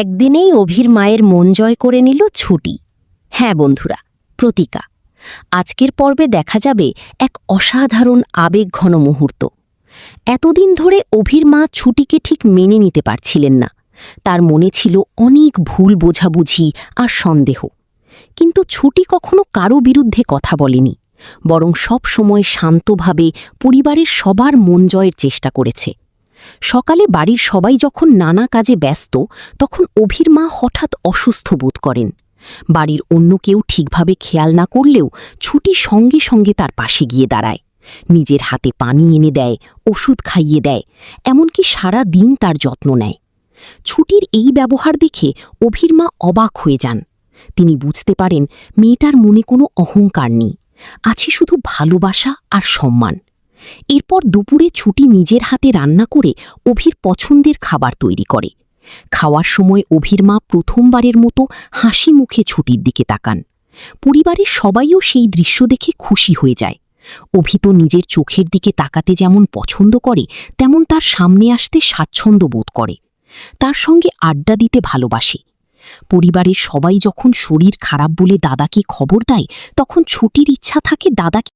একদিনেই অভির মায়ের মন জয় করে নিল ছুটি। হ্যাঁ বন্ধুরা, প্রতিকা। আজকের পর্বে দেখা যাবে এক অসাধারণ আবেগঘন মুহূর্ত। এতদিন ধরে অভির মা ছুটিকে ঠিক মেনে নিতে পারছিলেন না। তার মনে ছিল অনেক ভুল বোঝাবুঝি আর সন্দেহ। কিন্তু ছুটি কখনো কারো বিরুদ্ধে কথা বলেনি, বরং সব সময় শান্তভাবে পরিবারের সবার মন জয়ের চেষ্টা করেছে। সকালে বাড়ির সবাই যখন নানা কাজে ব্যস্ত, তখন অভির মা হঠাৎ অসুস্থ বোধ করেন। বাড়ির অন্য কেউ ঠিকভাবে খেয়াল না করলেও ছুটি সঙ্গে সঙ্গে তার পাশে গিয়ে দাঁড়ায়। নিজের হাতে পানি এনে দেয়, ওষুধ খাইয়ে দেয়, এমনকি সারা দিন তার যত্ন নেয়। ছুটির এই ব্যবহার দেখে অভির মা অবাক হয়ে যান। তিনি বুঝতে পারেন মেয়েটার মনে কোনো অহংকার নেই, আছে শুধু ভালোবাসা আর সম্মান। এরপর দুপুরে ছুটি নিজের হাতে রান্না করে অভির পছন্দের খাবার তৈরি করে। খাওয়ার সময় অভির মা প্রথমবারের মতো হাসি মুখে ছুটির দিকে তাকান। পরিবারের সবাইও সেই দৃশ্য দেখে খুশি হয়ে যায়। অভি তো নিজের চোখের দিকে তাকাতে যেমন পছন্দ করে, তেমন তার সামনে আসতে স্বাচ্ছন্দ্য বোধ করে। তার সঙ্গে আড্ডা দিতে ভালোবাসে। পরিবারের সবাই যখন শরীর খারাপ বলে দাদাকে খবর দেয়, তখন ছুটির ইচ্ছা থাকে দাদাকে